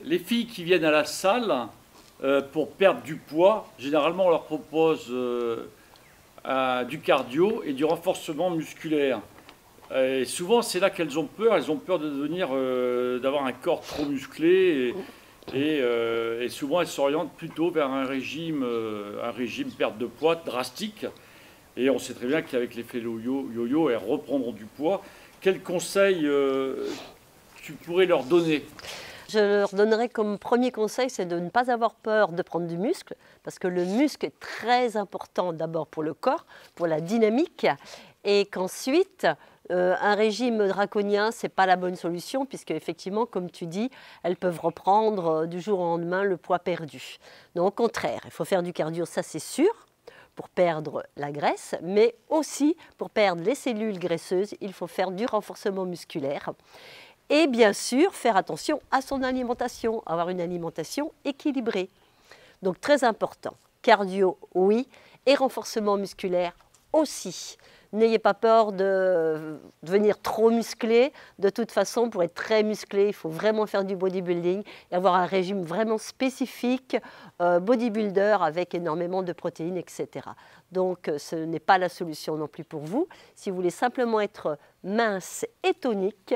Les filles qui viennent à la salle pour perdre du poids, généralement on leur propose du cardio et du renforcement musculaire. Et souvent c'est là qu'elles ont peur de devenir, d'avoir un corps trop musclé et souvent elles s'orientent plutôt vers un régime perte de poids drastique. Et on sait très bien qu'avec l'effet yo-yo, elles reprendront du poids. Quels conseils tu pourrais leur donner? Je leur donnerais comme premier conseil, c'est de ne pas avoir peur de prendre du muscle, parce que le muscle est très important d'abord pour le corps, pour la dynamique, et qu'ensuite, un régime draconien, ce n'est pas la bonne solution, puisque effectivement, comme tu dis, elles peuvent reprendre du jour au lendemain le poids perdu. Donc au contraire, il faut faire du cardio, ça c'est sûr, pour perdre la graisse, mais aussi pour perdre les cellules graisseuses, il faut faire du renforcement musculaire. Et bien sûr, faire attention à son alimentation, avoir une alimentation équilibrée. Donc très important, cardio oui, et renforcement musculaire aussi. N'ayez pas peur de devenir trop musclé. De toute façon, pour être très musclé, il faut vraiment faire du bodybuilding et avoir un régime vraiment spécifique, bodybuilder avec énormément de protéines, etc. Donc ce n'est pas la solution non plus pour vous. Si vous voulez simplement être mince et tonique,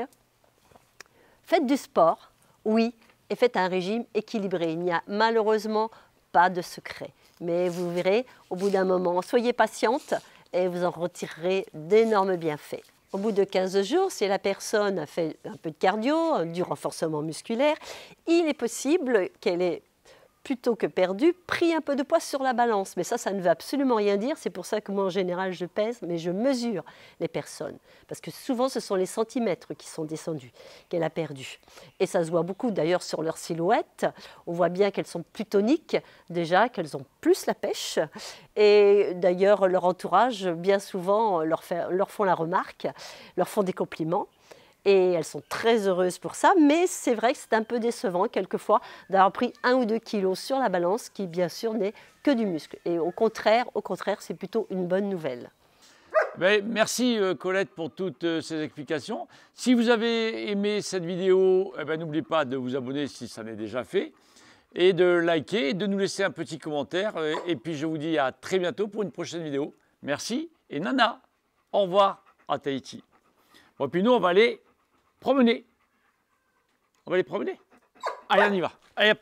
faites du sport, oui, et faites un régime équilibré. Il n'y a malheureusement pas de secret. Mais vous verrez, au bout d'un moment, soyez patiente et vous en retirerez d'énormes bienfaits. Au bout de 15 jours, si la personne a fait un peu de cardio, du renforcement musculaire, il est possible qu'elle ait, plutôt que perdu, pris un peu de poids sur la balance. Mais ça ne veut absolument rien dire. C'est pour ça que moi, en général, je pèse, mais je mesure les personnes. Parce que souvent, ce sont les centimètres qui sont descendus, qu'elle a perdu. Et ça se voit beaucoup, d'ailleurs, sur leur silhouette. On voit bien qu'elles sont plus toniques, déjà, qu'elles ont plus la pêche. Et d'ailleurs, leur entourage, bien souvent, leur font la remarque, leur font des compliments. Et elles sont très heureuses pour ça, mais c'est vrai que c'est un peu décevant quelquefois d'avoir pris 1 ou 2 kilos sur la balance qui bien sûr n'est que du muscle. Et au contraire c'est plutôt une bonne nouvelle. Merci Colette pour toutes ces explications. Si vous avez aimé cette vidéo, n'oubliez pas de vous abonner si ça n'est déjà fait, et de liker, et de nous laisser un petit commentaire. Et puis je vous dis à très bientôt pour une prochaine vidéo. Merci et nana, au revoir à Tahiti. Bon, puis nous on va aller promener. On va aller promener. Allez, on y va. Allez, hop.